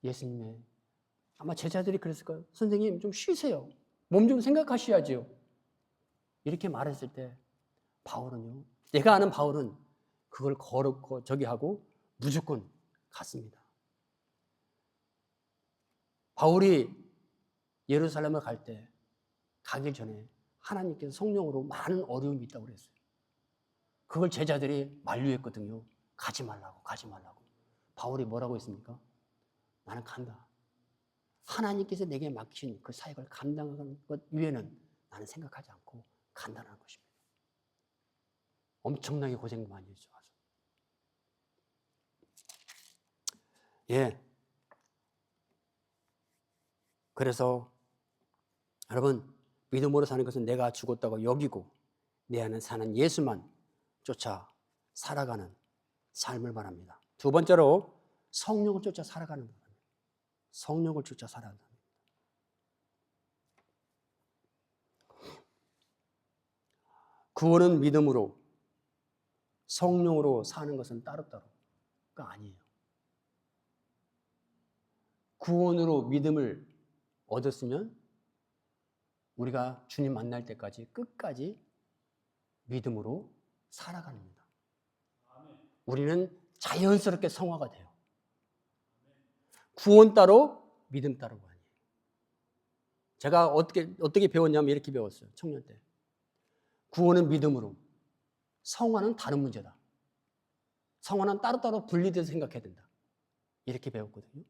예수님의, 아마 제자들이 그랬을 거예요. 선생님 좀 쉬세요. 몸 좀 생각하셔야죠. 이렇게 말했을 때 바울은요, 내가 아는 바울은 그걸 거르고 저기 하고 무조건 갔습니다. 바울이 예루살렘을 갈 때 가기 전에 하나님께서 성령으로 많은 어려움이 있다고 그랬어요. 그걸 제자들이 만류했거든요. 가지 말라고. 바울이 뭐라고 했습니까? 나는 간다. 하나님께서 내게 맡긴 그 사역을 감당하는 것 위에는 나는 생각하지 않고 간다는 것입니다. 엄청나게 고생 많이 했죠. 예. 그래서 여러분, 믿음으로 사는 것은 내가 죽었다고 여기고 내 안에 사는 예수만 쫓아 살아가는 삶을 말합니다. 두 번째로 성령을 쫓아 살아가는 겁니다. 성령을 쫓아 살아가는 겁니다. 구원은 믿음으로, 성령으로 사는 것은 따로따로가 아니에요. 구원으로 믿음을 얻었으면 우리가 주님 만날 때까지 끝까지 믿음으로 살아갑니다. 우리는 자연스럽게 성화가 돼요. 구원 따로, 믿음 따로가 아니에요. 제가 어떻게 배웠냐면 이렇게 배웠어요. 청년 때. 구원은 믿음으로, 성화는 다른 문제다. 성화는 따로따로 분리돼서 생각해야 된다. 이렇게 배웠거든요.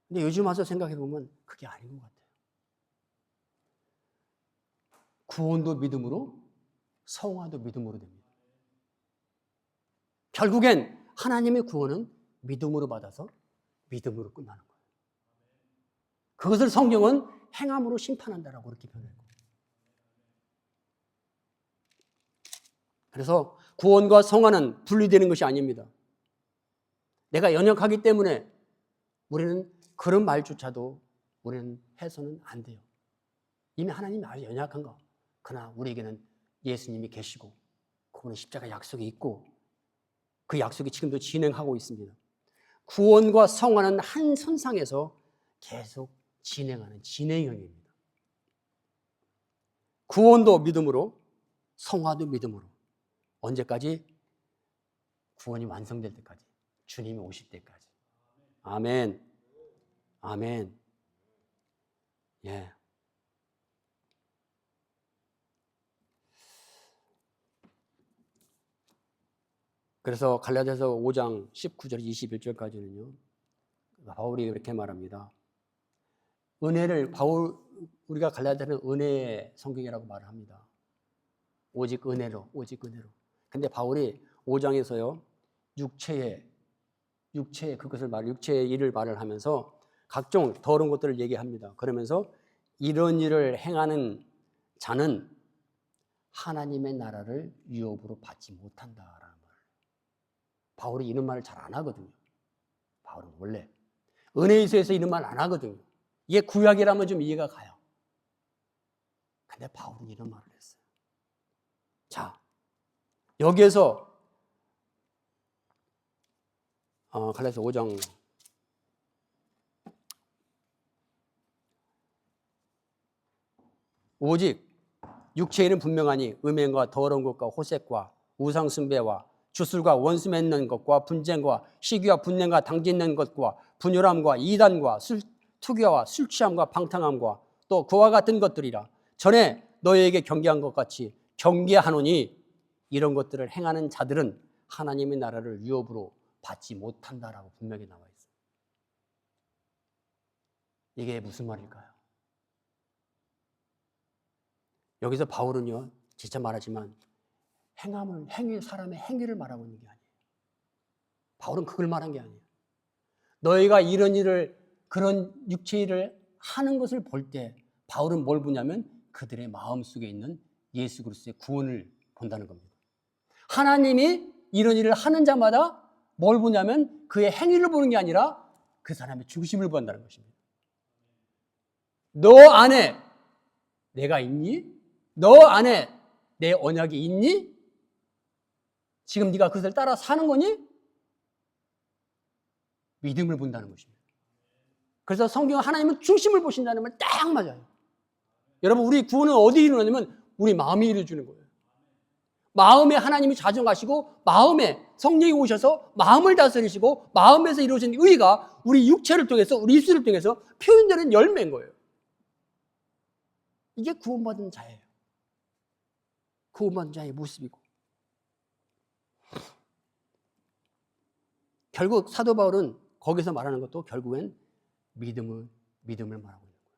근데 요즘 와서 생각해 보면 그게 아닌 것 같아요. 구원도 믿음으로, 성화도 믿음으로 됩니다. 결국엔 하나님의 구원은 믿음으로 받아서 믿음으로 끝나는 거예요. 그것을 성경은 행함으로 심판한다라고 그렇게 표현해요. 그래서 구원과 성화는 분리되는 것이 아닙니다. 내가 연약하기 때문에 우리는 그런 말조차도 우리는 해서는 안 돼요. 이미 하나님이 아주 연약한 거. 그러나 우리에게는 예수님이 계시고 그분의 십자가 약속이 있고 그 약속이 지금도 진행하고 있습니다. 구원과 성화는 한 선상에서 계속 진행하는 진행형입니다. 구원도 믿음으로, 성화도 믿음으로. 언제까지? 구원이 완성될 때까지. 주님이 오실 때까지. 아멘. 아멘. 예. 그래서 갈라디아서 5장 19절 21절까지는요. 바울이 이렇게 말합니다. 은혜를 우리가 갈라디아는 은혜의 성경이라고 말을 합니다. 오직 은혜로, 오직 은혜로. 근데 바울이 5장에서요. 육체의 육체의 일을 말을 하면서 각종 더러운 것들을 얘기합니다. 그러면서 이런 일을 행하는 자는 하나님의 나라를 유업으로 받지 못한다라는 말. 바울이 이런 말을 잘 안 하거든요. 바울은 원래 은혜에서에서 이런 말 안 하거든요. 이게 구약이라면 좀 이해가 가요. 근데 바울은 이런 말을 했어요. 자, 여기에서 갈라디아서 5장 오직 육체에는 분명하니 음행과 더러운 것과 호색과 우상숭배와 주술과 원수 맺는 것과 분쟁과 시기와 분냄과 당짓는 것과 분열함과 이단과 투기와 술 취함과 방탕함과 또 그와 같은 것들이라. 전에 너희에게 경계한 것 같이 경계하노니 이런 것들을 행하는 자들은 하나님의 나라를 유업으로 받지 못한다라고 분명히 나와 있어요. 이게 무슨 말일까요? 여기서 바울은요, 진짜 말하지만 사람의 행위를 말하고 있는 게 아니에요. 바울은 그걸 말한 게 아니에요. 너희가 이런 일을, 그런 육체 일을 하는 것을 볼 때 바울은 뭘 보냐면 그들의 마음속에 있는 예수 그리스도의 구원을 본다는 겁니다. 하나님이 이런 일을 하는 자마다 뭘 보냐면 그의 행위를 보는 게 아니라 그 사람의 중심을 본다는 것입니다. 너 안에 내가 있니? 너 안에 내 언약이 있니? 지금 네가 그것을 따라 사는 거니? 믿음을 본다는 것입니다. 그래서 성경은 하나님은 중심을 보신다는 말 딱 맞아요. 여러분, 우리 구원은 어디에 이루어지냐면 우리 마음에 이루어지는 거예요. 마음에 하나님이 자정하시고 마음에 성령이 오셔서 마음을 다스리시고 마음에서 이루어진 의가 우리 육체를 통해서, 우리 입술을 통해서 표현되는 열매인 거예요. 이게 구원받은 자예요. 구원받은 자의 모습이고. 결국 사도 바울은 거기서 말하는 것도 결국엔 믿음을 말하고 있는 거예요.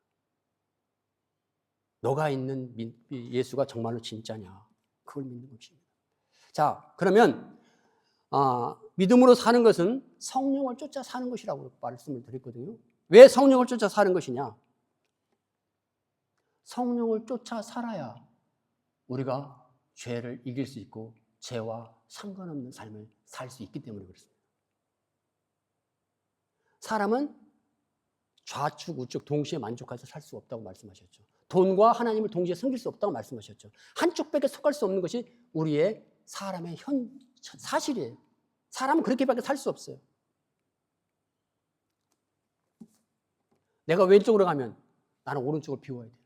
너가 있는 예수가 정말로 진짜냐? 그걸 믿는 것입니다. 자, 그러면 믿음으로 사는 것은 성령을 쫓아 사는 것이라고 말씀을 드렸거든요. 왜 성령을 쫓아 사는 것이냐? 성령을 쫓아 살아야 우리가 죄를 이길 수 있고 죄와 상관없는 삶을 살 수 있기 때문에 그렇습니다. 사람은 좌측 우측 동시에 만족해서 살 수 없다고 말씀하셨죠. 돈과 하나님을 동시에 섬길 수 없다고 말씀하셨죠. 한쪽밖에 속할 수 없는 것이 우리의 사람의 사실이에요. 사람은 그렇게밖에 살 수 없어요. 내가 왼쪽으로 가면 나는 오른쪽을 비워야 돼요.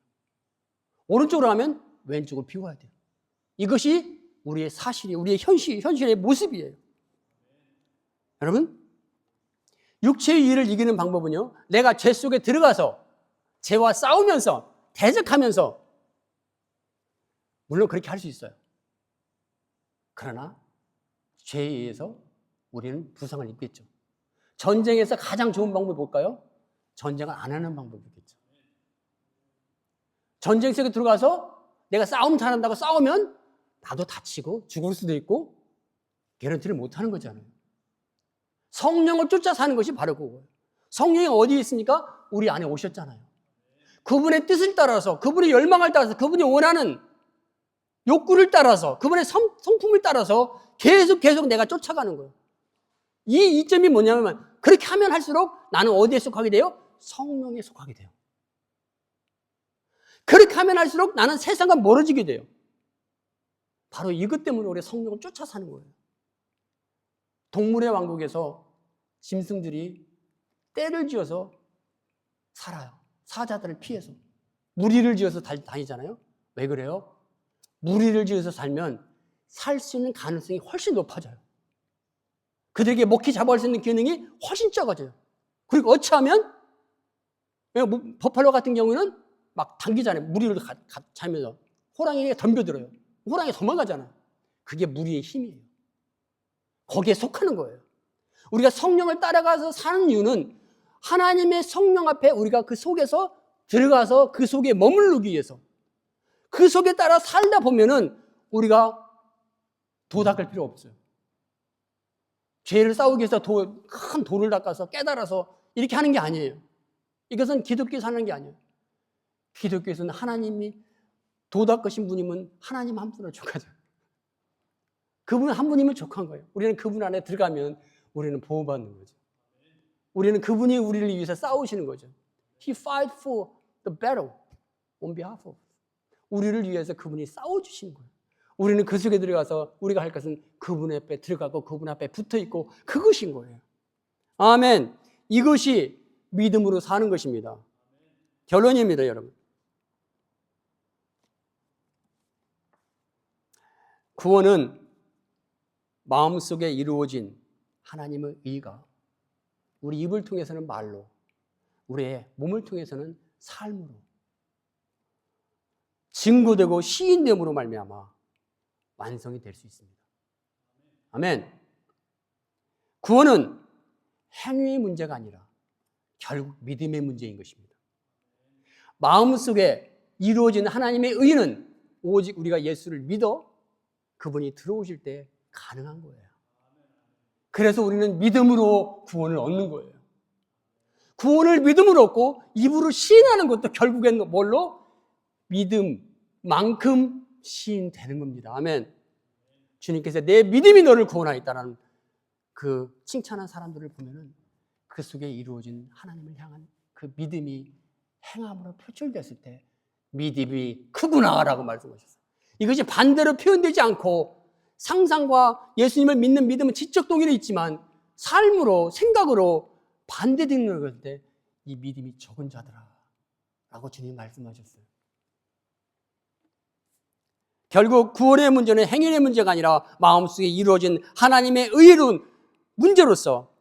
오른쪽으로 가면 왼쪽을 비워야 돼요. 이것이 우리의 사실이, 우리의 현실의 모습이에요. 여러분, 육체의 일을 이기는 방법은요, 내가 죄 속에 들어가서 죄와 싸우면서 대적하면서, 물론 그렇게 할 수 있어요. 그러나 죄에 의해서 우리는 부상을 입겠죠. 전쟁에서 가장 좋은 방법이 뭘까요? 전쟁을 안 하는 방법이겠죠. 전쟁 속에 들어가서 내가 싸움 잘한다고 싸우면 나도 다치고 죽을 수도 있고 개런티를 못 하는 거잖아요. 성령을 쫓아 사는 것이 바로 그거예요. 성령이 어디에 있습니까? 우리 안에 오셨잖아요. 그분의 뜻을 따라서, 그분의 열망을 따라서, 그분이 원하는 욕구를 따라서, 그분의 성품을 따라서 계속 내가 쫓아가는 거예요. 이 이점이 뭐냐면, 그렇게 하면 할수록 나는 어디에 속하게 돼요? 성령에 속하게 돼요. 그렇게 하면 할수록 나는 세상과 멀어지게 돼요. 바로 이것 때문에 우리가 성령을 쫓아 사는 거예요. 동물의 왕국에서 짐승들이 떼를 지어서 살아요. 사자들을 피해서. 무리를 지어서 다니잖아요. 왜 그래요? 무리를 지어서 살면 살 수 있는 가능성이 훨씬 높아져요. 그들에게 먹히 잡아갈 수 있는 기능이 훨씬 적어져요. 그리고 어찌하면 버팔로 같은 경우는 막 당기잖아요. 무리를 차면서 호랑이가 덤벼들어요. 호랑이가 도망가잖아요. 그게 무리의 힘이에요. 거기에 속하는 거예요. 우리가 성령을 따라가서 사는 이유는 하나님의 성령 앞에 우리가 그 속에서 들어가서 그 속에 머무르기 위해서, 그 속에 따라 살다 보면은 우리가 도 닦을 필요 없어요. 죄를 싸우기 위해서 큰 돌을 닦아서 깨달아서 이렇게 하는 게 아니에요. 이것은 기독교에서 하는 게 아니에요. 기독교에서는 하나님이 도 닦으신 분이면 하나님 한 분을 족하죠. 그분 한 분이면 족한 거예요. 우리는 그분 안에 들어가면 우리는 보호받는 거죠. 우리는 그분이 우리를 위해서 싸우시는 거죠. He fight for the battle on behalf of us. 우리를 위해서 그분이 싸워주시는 거예요. 우리는 그 속에 들어가서 우리가 할 것은 그분 앞에 들어가고 그분 앞에 붙어있고 그것인 거예요. 아멘. 이것이 믿음으로 사는 것입니다. 결론입니다, 여러분. 구원은 마음속에 이루어진 하나님의 의가 우리 입을 통해서는 말로, 우리의 몸을 통해서는 삶으로 증거되고 시인됨으로 말미암아 완성이 될 수 있습니다. 아멘. 구원은 행위의 문제가 아니라 결국 믿음의 문제인 것입니다. 마음속에 이루어진 하나님의 의는 오직 우리가 예수를 믿어 그분이 들어오실 때 가능한 거예요. 그래서 우리는 믿음으로 구원을 얻는 거예요. 구원을 믿음으로 얻고 입으로 시인하는 것도 결국엔 뭘로? 믿음만큼 시인되는 겁니다. 아멘. 주님께서 내 믿음이 너를 구원하였다라는 그 칭찬한 사람들을 보면은 그 속에 이루어진 하나님을 향한 그 믿음이 행함으로 표출됐을 때 믿음이 크구나라고 말씀하셨어요. 이것이 반대로 표현되지 않고 상상과 예수님을 믿는 믿음은 지적 동의는 있지만 삶으로, 생각으로 반대되는 것일 때 이 믿음이 적은 자들아 라고 주님 말씀하셨어요. 결국 구원의 문제는 행위의 문제가 아니라 마음속에 이루어진 하나님의 의로운 문제로서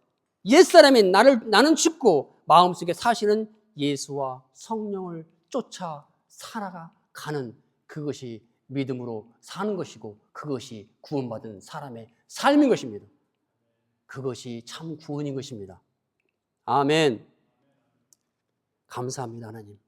옛사람인 나는 죽고 마음속에 사시는 예수와 성령을 쫓아 살아가는 그것이 믿음으로 사는 것이고 그것이 구원받은 사람의 삶인 것입니다. 그것이 참 구원인 것입니다. 아멘. 감사합니다, 하나님.